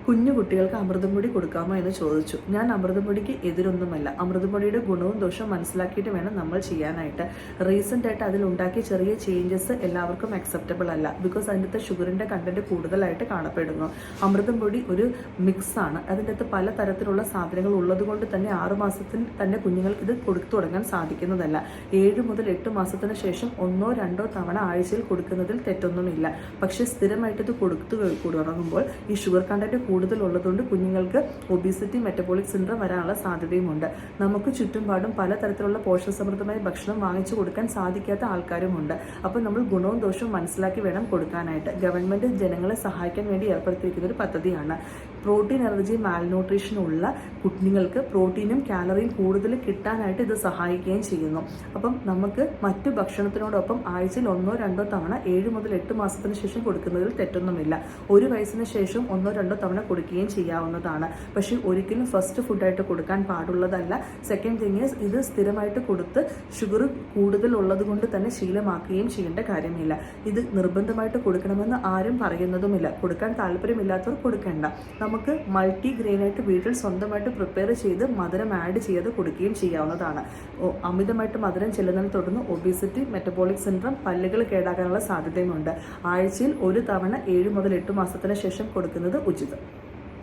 കുഞ്ഞു കുട്ടികൾക്ക് അമൃതം പൊടി കൊടുക്കാമോ എന്ന് ചോദിച്ചു. ഞാൻ അമൃതം പൊടിക്ക് എതിരൊന്നുമല്ല. അമൃതം പൊടിയുടെ ഗുണവും ദോഷവും മനസ്സിലാക്കിയിട്ട് വേണം നമ്മൾ ചെയ്യാനായിട്ട്. റീസെൻ്റ് ആയിട്ട് അതിലുണ്ടാക്കിയ ചെറിയ ചേഞ്ചസ് എല്ലാവർക്കും അക്സെപ്റ്റബിൾ അല്ല. ബിക്കോസ് അതിൻ്റെ ശുഗറിൻ്റെ കണ്ടന്റ് കൂടുതലായിട്ട് കാണപ്പെടുന്നു. അമൃതം പൊടി ഒരു മിക്സാണ്. അതിൻ്റെ അകത്ത് പല തരത്തിലുള്ള സാധനങ്ങൾ ഉള്ളത് കൊണ്ട് തന്നെ 6 മാസത്തിൽ തന്നെ കുഞ്ഞുങ്ങൾക്ക് ഇത് കൊടുത്തു തുടങ്ങാൻ സാധിക്കുന്നതല്ല. 7 മുതൽ 8 മാസത്തിന് ശേഷം 1 2 തവണ ആഴ്ചയിൽ കൊടുക്കുന്നതിൽ തെറ്റൊന്നുമില്ല. പക്ഷേ സ്ഥിരമായിട്ട് ഇത് കൊടുത്തു തുടങ്ങുമ്പോൾ ഈ ഷുഗർ കണ്ടന്റ് കൂടുതലുള്ളതുകൊണ്ട് കുഞ്ഞുങ്ങൾക്ക് ഒബീസിറ്റി, മെറ്റബോളിക് സിൻഡ്രോം വരാനുള്ള സാധ്യതയുമുണ്ട്. നമുക്ക് ചുറ്റുപാടും പലതരത്തിലുള്ള പോഷകസമൃദ്ധമായ ഭക്ഷണം വാങ്ങിച്ചു കൊടുക്കാൻ സാധിക്കാത്ത ആൾക്കാരുമുണ്ട്. അപ്പോൾ നമ്മൾ ഗുണവും ദോഷവും മനസ്സിലാക്കി വേണം കൊടുക്കാനായിട്ട്. ഗവൺമെൻറ് ജനങ്ങളെ സഹായിക്കാൻ വേണ്ടി ഏർപ്പെടുത്തിയിരിക്കുന്ന ഒരു പദ്ധതിയാണ്. പ്രോട്ടീൻ അലർജി, മാൽന്യൂട്രീഷൻ ഉള്ള കുഞ്ഞുങ്ങൾക്ക് പ്രോട്ടീനും കാലറിയും കൂടുതൽ കിട്ടാനായിട്ട് ഇത് സഹായിക്കുകയും ചെയ്യുന്നു. അപ്പം നമുക്ക് മറ്റു ഭക്ഷണത്തിനോടൊപ്പം ആഴ്ചയിൽ 1 2 തവണ 7 മുതൽ 8 മാസത്തിന് ശേഷം കൊടുക്കുന്നതിൽ തെറ്റൊന്നുമില്ല. 1 വയസ്സിന് ശേഷം 1 2 തവണ കൊടുക്കുകയും ചെയ്യാവുന്നതാണ്. പക്ഷേ ഒരിക്കലും ഫസ്റ്റ് ഫുഡായിട്ട് കൊടുക്കാൻ പാടുള്ളതല്ല. സെക്കൻഡ് തിങ് ഈസ്, ഇത് സ്ഥിരമായിട്ട് കൊടുത്ത് ഷുഗർ കൂടുതലുള്ളത് കൊണ്ട് തന്നെ ശീലമാക്കുകയും ചെയ്യേണ്ട കാര്യമില്ല. ഇത് നിർബന്ധമായിട്ട് കൊടുക്കണമെന്ന് ആരും പറയുന്നതുമില്ല. കൊടുക്കാൻ താല്പര്യമില്ലാത്തവർ കൊടുക്കേണ്ട. നമുക്ക് മൾട്ടി ഗ്രെയിനായിട്ട് വീട്ടിൽ സ്വന്തമായിട്ട് പ്രിപ്പയർ ചെയ്ത് മധുരം ആഡ് ചെയ്ത് കൊടുക്കുകയും ചെയ്യാവുന്നതാണ്. അമിതമായിട്ട് മധുരം ചെല്ലുന്നതിനെ തുടർന്ന് ഒബീസിറ്റി, മെറ്റബോളിക് സിൻഡ്രോം, പല്ലുകൾ കേടാകാനുള്ള സാധ്യതയുമുണ്ട്. ആഴ്ചയിൽ 1 തവണ 7 മുതൽ 8 മാസത്തിന് ശേഷം കൊടുക്കുന്നത് ഉചിതം.